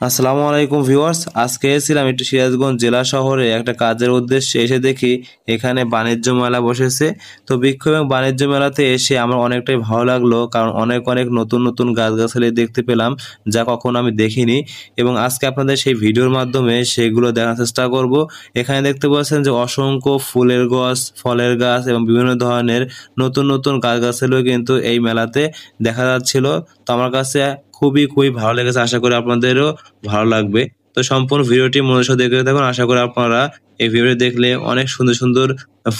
আসসালামু আলাইকুম ভিউয়ার্স। আজকে এসেছিলাম একটু সিরাজগঞ্জ জেলা শহরে একটা কাজের উদ্দেশ্যে। এসে দেখি এখানে বাণিজ্য মেলা বসেছে। তো বৃক্ষ এবং বাণিজ্য মেলাতে এসে আমার অনেকটাই ভালো লাগলো, কারণ অনেক অনেক নতুন নতুন গাছগাছালি দেখতে পেলাম যা কখনো আমি দেখিনি। এবং আজকে আপনাদের সেই ভিডিওর মাধ্যমে সেগুলো দেখার চেষ্টা করব। এখানে দেখতে পাচ্ছেন যে অসংখ্য ফুলের গাছ, ফলের গাছ এবং বিভিন্ন ধরনের নতুন নতুন গাছগাছালিও কিন্তু এই মেলাতে দেখা যাচ্ছিল। তো আমার কাছে খুবই খুবই ভালো লেগেছে, আশা করি আপনাদেরও ভালো লাগবে। তো সম্পূর্ণ ভিডিওটি মনোযোগ দিয়ে দেখতে থাকুন। আশা করি আপনারা এই ভিডিওটি দেখলে অনেক সুন্দর সুন্দর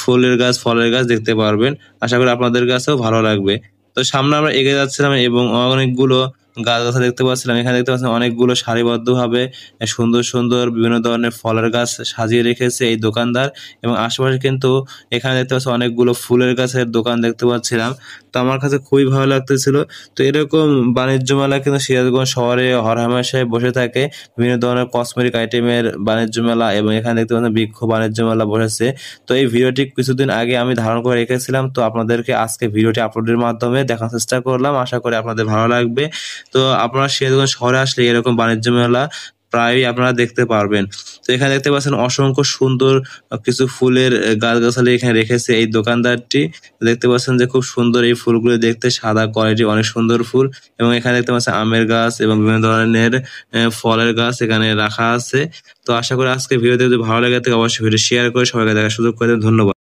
ফুলের গাছ, ফলের গাছ দেখতে পারবেন। আশা করি আপনাদের কাছেও ভালো লাগবে। তো সামনে আমরা এগিয়ে যাচ্ছিলাম এবং অনেকগুলো গাছ-গাছালি দেখতে পাচ্ছিলাম। এখানে দেখতে পাচ্ছেন অনেকগুলো সারিবদ্ধভাবে সুন্দর সুন্দর বিভিন্ন ধরনের ফলের গাছ সাজিয়ে রেখেছে এই দোকানদার। এবং আশেপাশে কিন্তু এখানে দেখতে পাচ্ছি অনেকগুলো ফুলের গাছের দোকান দেখতে পাচ্ছিলাম। তো আমার কাছে খুবই ভালো লাগতেছিল। তো এরকম বাণিজ্য মেলা কিন্তু সিরাজগঞ্জ শহরে হরহামেশাই বসে থাকে। বিভিন্ন ধরনের কসমেটিক আইটেমের বাণিজ্য মেলা, এবং এখানে দেখতে পাচ্ছেন বৃক্ষ বাণিজ্য মেলা বসেছে। তো এই ভিডিওটি কিছুদিন আগে আমি ধারণ করে রেখেছিলাম। তো আপনাদেরকে আজকে ভিডিওটি আপলোডের মাধ্যমে দেখার চেষ্টা করলাম। আশা করি আপনাদের ভালো লাগবে। তো আপনারা সিরাজগঞ্জ শহরে আসলে এরকম বাণিজ্য মেলা প্রায়ই আপনারা দেখতে পারবেন। তো এখানে দেখতে পাচ্ছেন অসংখ্য সুন্দর কিছু ফুলের গাছগাছালি এখানে রেখেছে এই দোকানদারটি। দেখতে পাচ্ছেন যে খুব সুন্দর এই ফুলগুলো দেখতে, সাদা কোয়ালিটি অনেক সুন্দর ফুল। এবং এখানে দেখতে পাচ্ছেন আমের গাছ এবং বিভিন্ন ধরনের ফলের গাছ এখানে রাখা আছে। তো আশা করি আজকে ভিডিওতে যদি ভালো লেগে থাকে অবশ্যই ভিডিও শেয়ার করে সবাইকে দেখার সুযোগ করে দেবেন। ধন্যবাদ।